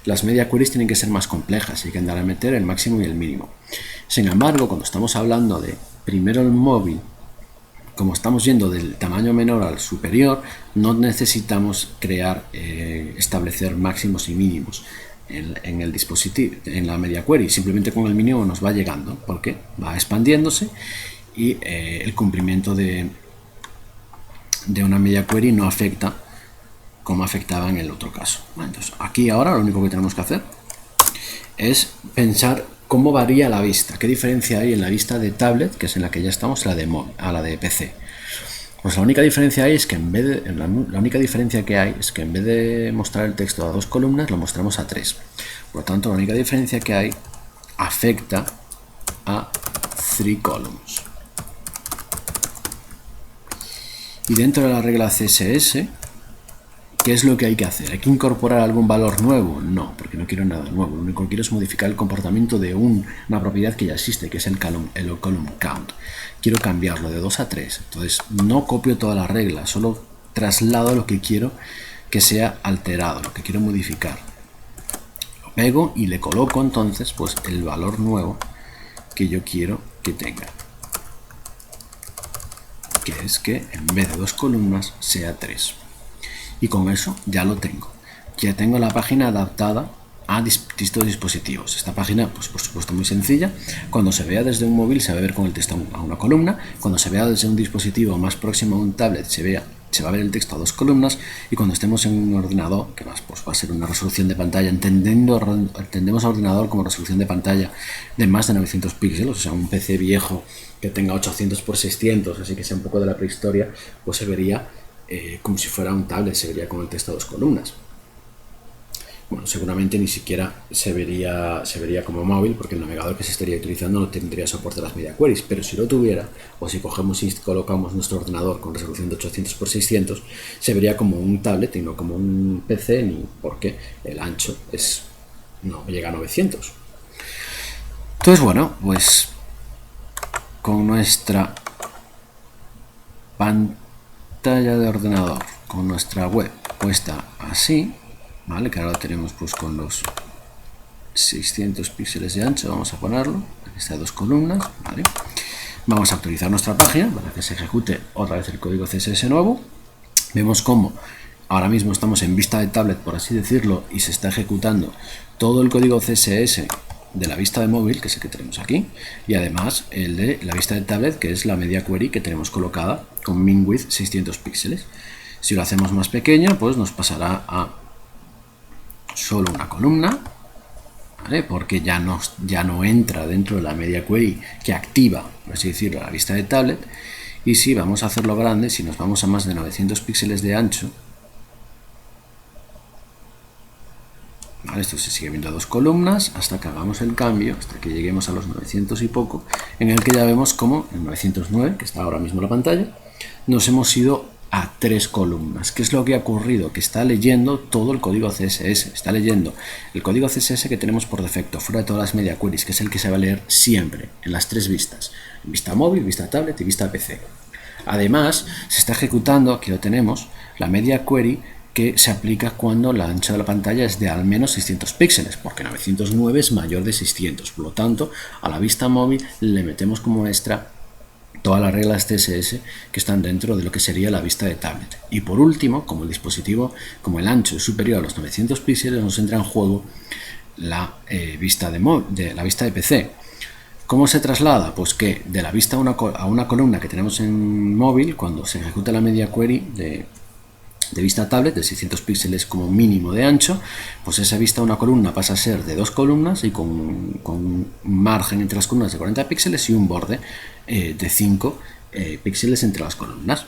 Speaker 1: las media queries tienen que ser más complejas y hay que andar a meter el máximo y el mínimo. Sin embargo, cuando estamos hablando de primero el móvil, como estamos yendo del tamaño menor al superior, no necesitamos establecer máximos y mínimos en el dispositivo, en la media query. Simplemente con el mínimo nos va llegando, porque va expandiéndose y el cumplimiento de una media query no afecta como afectaba en el otro caso. Entonces, aquí ahora lo único que tenemos que hacer es pensar cómo varía la vista, qué diferencia hay en la vista de tablet, que es en la que ya estamos, a la de PC. Pues la única diferencia es que en vez de mostrar el texto a dos columnas, lo mostramos a tres. Por lo tanto, la única diferencia que hay afecta a 3 columns. Y dentro de la regla CSS, ¿qué es lo que hay que hacer? ¿Hay que incorporar algún valor nuevo? No, porque no quiero nada nuevo. Lo único que quiero es modificar el comportamiento de una propiedad que ya existe, que es el column count. Quiero cambiarlo de 2 a 3. Entonces, no copio toda la regla, solo traslado lo que quiero que sea alterado, lo que quiero modificar. Lo pego y le coloco entonces pues el valor nuevo que yo quiero que tenga. Que es que en vez de 2 columnas sea 3. Y con eso ya lo tengo. Ya tengo la página adaptada a distintos dispositivos. Esta página, pues por supuesto muy sencilla. Cuando se vea desde un móvil se va a ver con el texto a una columna. Cuando se vea desde un dispositivo más próximo a un tablet se va a ver el texto a 2 columnas. Y cuando estemos en un ordenador, que pues va a ser una resolución de pantalla, entendemos a ordenador como resolución de pantalla de más de 900 píxeles, o sea, un PC viejo que tenga 800 por 600, así que sea un poco de la prehistoria, pues se vería como si fuera un tablet, se vería con el texto a 2 columnas. Bueno, seguramente ni siquiera se vería como móvil, porque el navegador que se estaría utilizando no tendría soporte a las media queries, pero si lo tuviera, o si cogemos y colocamos nuestro ordenador con resolución de 800 por 600, se vería como un tablet y no como un PC, ni porque el ancho no llega a 900. Entonces, bueno, pues con nuestra pantalla de ordenador, con nuestra web puesta así, ¿vale? Que ahora lo tenemos pues con los 600 píxeles de ancho, vamos a ponerlo, aquí está 2 columnas, ¿vale? Vamos a actualizar nuestra página para que se ejecute otra vez el código CSS nuevo. Vemos cómo ahora mismo estamos en vista de tablet, por así decirlo, y se está ejecutando todo el código CSS de la vista de móvil, que es el que tenemos aquí, y además el de la vista de tablet, que es la media query que tenemos colocada con min width 600 píxeles. Si lo hacemos más pequeño, pues nos pasará a solo una columna, ¿vale? Porque ya no entra dentro de la media query que activa, por así decirlo, la vista de tablet. Y si vamos a hacerlo grande, si nos vamos a más de 900 píxeles de ancho, ¿vale? Esto se sigue viendo a 2 columnas hasta que hagamos el cambio, hasta que lleguemos a los 900 y poco, en el que ya vemos como en 909, que está ahora mismo en la pantalla, nos hemos ido a 3 columnas. ¿Qué es lo que ha ocurrido? Que está leyendo todo el código CSS, está leyendo el código CSS que tenemos por defecto, fuera de todas las media queries, que es el que se va a leer siempre, en las 3 vistas, vista móvil, vista tablet y vista PC. Además, se está ejecutando, aquí lo tenemos, la media query que se aplica cuando la ancha de la pantalla es de al menos 600 píxeles, porque 909 es mayor de 600. Por lo tanto, a la vista móvil le metemos como extra todas las reglas CSS que están dentro de lo que sería la vista de tablet. Y por último, como el dispositivo, como el ancho es superior a los 900 píxeles, nos entra en juego la vista de la vista de PC. ¿Cómo se traslada? Pues que de la vista a una columna que tenemos en móvil, cuando se ejecuta la media query de vista tablet de 600 píxeles como mínimo de ancho, pues esa vista a una columna pasa a ser de 2 columnas y con un margen entre las columnas de 40 píxeles y un borde de 5 píxeles entre las columnas.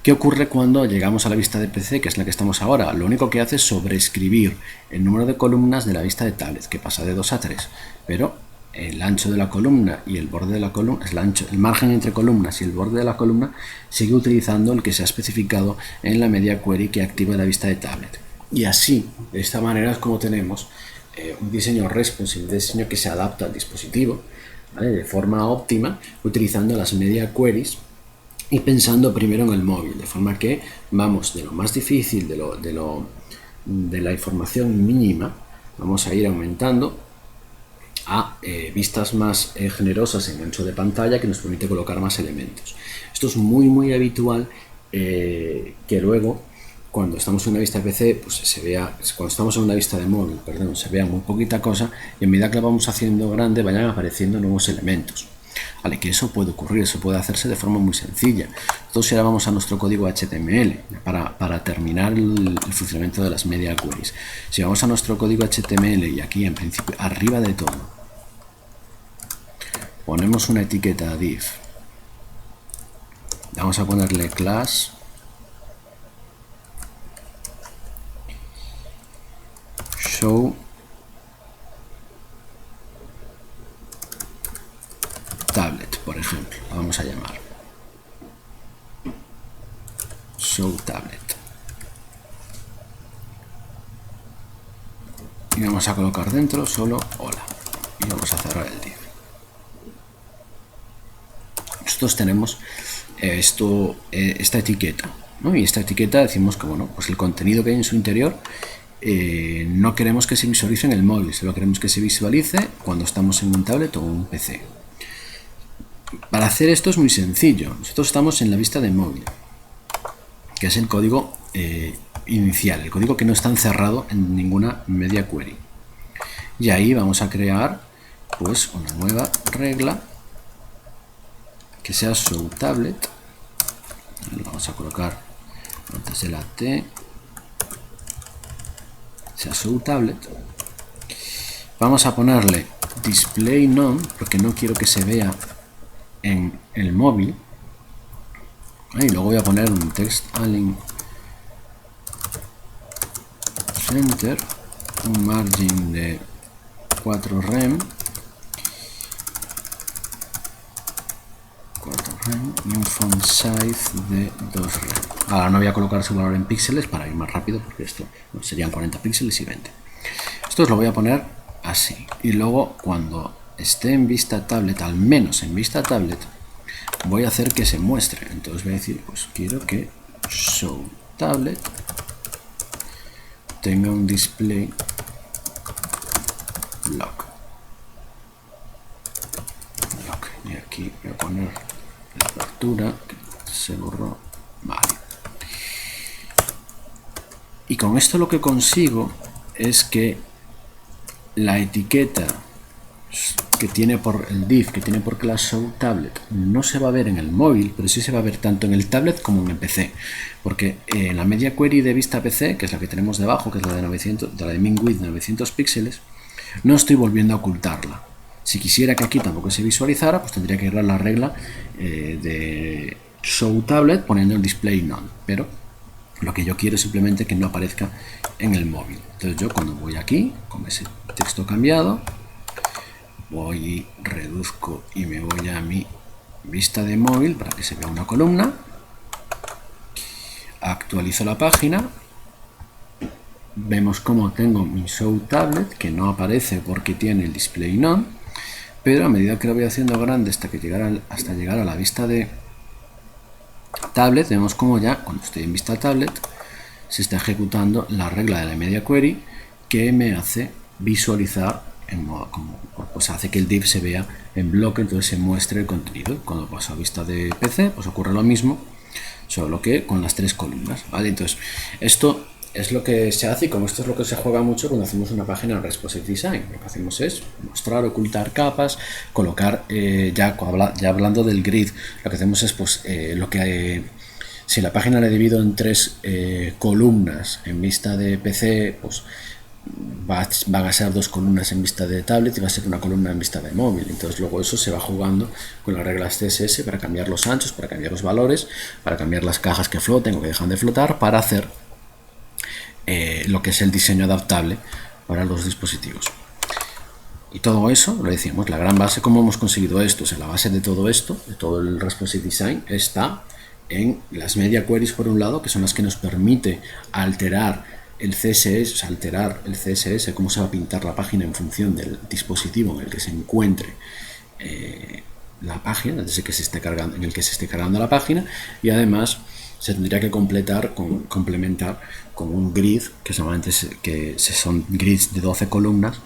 Speaker 1: ¿Qué ocurre cuando llegamos a la vista de PC, que es la que estamos ahora? Lo único que hace es sobreescribir el número de columnas de la vista de tablet, que pasa de 2 a 3, pero el ancho de la columna y el borde de la columna, el margen entre columnas y el borde de la columna sigue utilizando el que se ha especificado en la media query que activa la vista de tablet. Y así, de esta manera es como tenemos un diseño responsive, un diseño que se adapta al dispositivo, ¿vale? De forma óptima, utilizando las media queries y pensando primero en el móvil, de forma que vamos de lo más difícil, de la información mínima, vamos a ir aumentando a vistas más generosas en ancho de pantalla, que nos permite colocar más elementos. Esto es muy habitual, que luego cuando estamos en una vista de PC, pues se vea, cuando estamos en una vista de móvil, perdón, se vea muy poquita cosa, y a medida que la vamos haciendo grande vayan apareciendo nuevos elementos. Vale, que eso puede ocurrir, eso puede hacerse de forma muy sencilla. Entonces ahora vamos a nuestro código HTML para terminar el funcionamiento de las media queries. Si vamos a nuestro código HTML y aquí en principio arriba de todo ponemos una etiqueta div, vamos a ponerle class show tablet, por ejemplo, la vamos a llamar show tablet, y vamos a colocar dentro solo hola y vamos a cerrar el div. Nosotros tenemos esta etiqueta, ¿no? Y esta etiqueta decimos que bueno, pues el contenido que hay en su interior no queremos que se visualice en el móvil, solo queremos que se visualice cuando estamos en un tablet o un PC. Para hacer esto es muy sencillo. Nosotros estamos en la vista de móvil, que es el código inicial, el código que no está encerrado en ninguna media query. Y ahí vamos a crear pues una nueva regla que sea show tablet. Lo vamos a colocar antes de la T, sea show tablet. Vamos a ponerle display none, porque no quiero que se vea en el móvil. Y luego voy a poner un text align center, un margin de 4 rem, y un font size de 2 rem. Ahora no voy a colocar su valor en píxeles para ir más rápido, porque esto serían 40 píxeles y 20. Esto os lo voy a poner así, y luego cuando esté en vista tablet, al menos en vista tablet, voy a hacer que se muestre. Entonces voy a decir, pues quiero que show tablet tenga un display lock. Y aquí voy a poner la apertura, que se borró. Vale. Y con esto lo que consigo es que la etiqueta que tiene por el div, que tiene por clase show tablet, no se va a ver en el móvil, pero sí se va a ver tanto en el tablet como en el PC, porque en la media query de vista PC, que es la que tenemos debajo, que es la de 900, de la de min width 900 píxeles, no estoy volviendo a ocultarla. Si quisiera que aquí tampoco se visualizara, pues tendría que ir a la regla de show tablet poniendo el display none, pero lo que yo quiero es simplemente que no aparezca en el móvil. Entonces yo cuando voy aquí con ese texto cambiado, voy, reduzco y me voy a mi vista de móvil para que se vea una columna, actualizo la página, vemos como tengo mi show tablet que no aparece porque tiene el display none, pero a medida que lo voy haciendo grande hasta llegar a la vista de tablet, vemos como ya cuando estoy en vista tablet se está ejecutando la regla de la media query que me hace visualizar en modo como, pues hace que el div se vea en bloque, entonces se muestre el contenido. Cuando paso a vista de PC, pues ocurre lo mismo, solo que con las tres columnas, ¿vale? Entonces esto es lo que se hace, y como esto es lo que se juega mucho cuando hacemos una página en Responsive Design. Lo que hacemos es mostrar, ocultar capas, colocar, ya hablando del grid, lo que hacemos es pues si la página la divido en tres columnas en vista de PC, pues van a ser dos columnas en vista de tablet y va a ser una columna en vista de móvil. Entonces luego eso se va jugando con las reglas CSS para cambiar los anchos, para cambiar los valores, para cambiar las cajas que floten o que dejan de flotar, para hacer lo que es el diseño adaptable para los dispositivos. Y todo eso, lo decíamos, la gran base, ¿cómo hemos conseguido esto? O sea, la base de todo esto, de todo el Responsive Design, está en las media queries por un lado, que son las que nos permite alterar el CSS, o sea, alterar el CSS, cómo se va a pintar la página en función del dispositivo en el que se encuentre la página, desde que se esté cargando, en el que se esté cargando la página, y además se tendría que complementar con un grid, que solamente son grids de 12 columnas,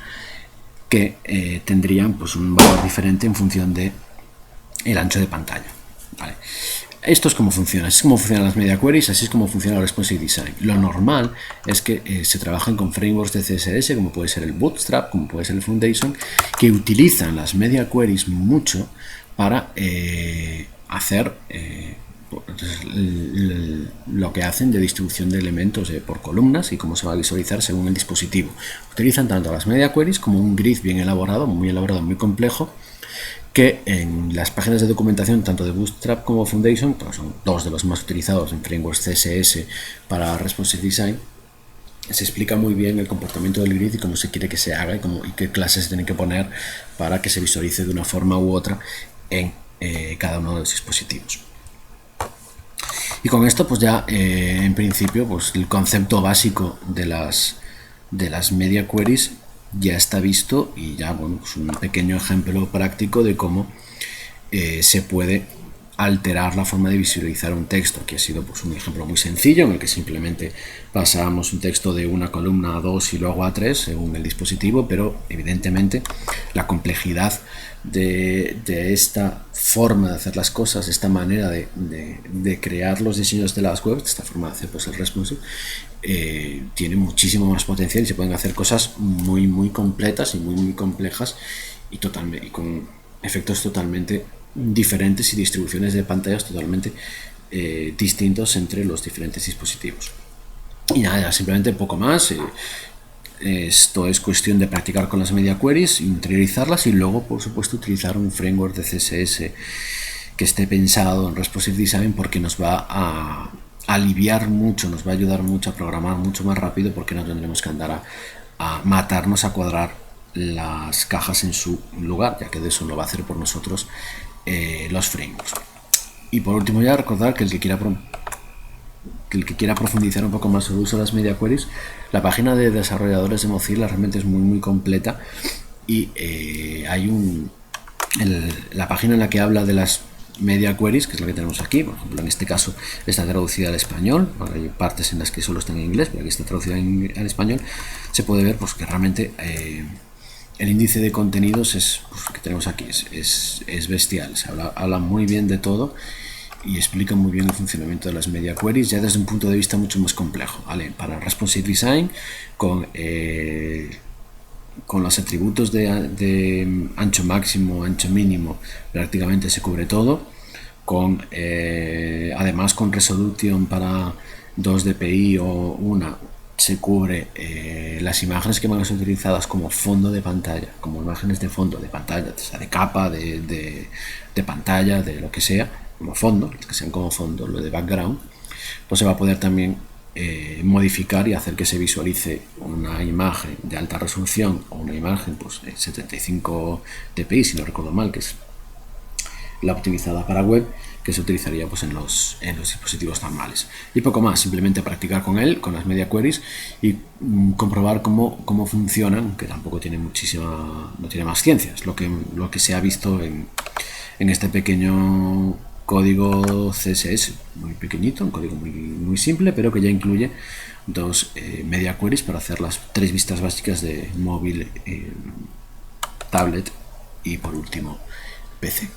Speaker 1: que tendrían pues un valor diferente en función de el ancho de pantalla, ¿vale? Esto es cómo funciona, así es como funcionan las media queries, así es como funciona el Responsive Design. Lo normal es que se trabajen con frameworks de CSS, como puede ser el Bootstrap, como puede ser el Foundation, que utilizan las media queries mucho para hacer lo que hacen de distribución de elementos por columnas y cómo se va a visualizar según el dispositivo. Utilizan tanto las media queries como un grid bien elaborado, muy complejo, que en las páginas de documentación tanto de Bootstrap como Foundation, pues son dos de los más utilizados en frameworks CSS para Responsive Design, se explica muy bien el comportamiento del grid y cómo se quiere que se haga y qué clases se tienen que poner para que se visualice de una forma u otra en cada uno de los dispositivos. Y con esto pues ya en principio pues el concepto básico de las media queries ya está visto, y ya bueno, pues un pequeño ejemplo práctico de cómo se puede alterar la forma de visualizar un texto. Aquí ha sido pues un ejemplo muy sencillo en el que simplemente pasábamos un texto de una columna a dos y luego a tres según el dispositivo, pero evidentemente la complejidad de esta forma de hacer las cosas, esta manera de crear los diseños de las webs, esta forma de hacer pues el responsive, tiene muchísimo más potencial y se pueden hacer cosas muy completas y muy complejas y con efectos totalmente diferentes y distribuciones de pantallas totalmente distintos entre los diferentes dispositivos. Y nada, simplemente poco más. Esto es cuestión de practicar con las media queries, interiorizarlas y luego por supuesto utilizar un framework de CSS que esté pensado en Responsive Design, porque nos va a aliviar mucho, nos va a ayudar mucho a programar mucho más rápido, porque no tendremos que andar a matarnos a cuadrar las cajas en su lugar, ya que de eso lo va a hacer por nosotros los frameworks. Y por último ya recordar que el que quiera profundizar un poco más sobre el uso de las media queries, la página de desarrolladores de Mozilla realmente es muy completa, y hay la página en la que habla de las media queries, que es la que tenemos aquí. Por ejemplo, en este caso está traducida al español, hay partes en las que solo están en inglés, pero aquí está traducida al español. Se puede ver pues que realmente el índice de contenidos que tenemos aquí es bestial. Se habla muy bien de todo y explica muy bien el funcionamiento de las media queries, ya desde un punto de vista mucho más complejo, ¿vale? Para Responsive Design, con los atributos de ancho máximo, ancho mínimo, prácticamente se cubre todo. Además, con Resolution para 2 dpi o una, se cubre las imágenes que van a ser utilizadas como fondo de pantalla, como imágenes de fondo de pantalla, o sea, de capa, de pantalla, de lo que sea. como fondo, que sean como fondo, lo de background, pues se va a poder también modificar y hacer que se visualice una imagen de alta resolución o una imagen pues 75 dpi, si no recuerdo mal, que es la optimizada para web, que se utilizaría pues en los dispositivos normales. Y poco más, simplemente practicar con él, con las media queries, y comprobar cómo funcionan, que tampoco tiene no tiene más ciencia, es lo que se ha visto en este pequeño código CSS, muy pequeñito, un código muy simple, pero que ya incluye dos media queries para hacer las 3 vistas básicas de móvil, tablet y por último PC.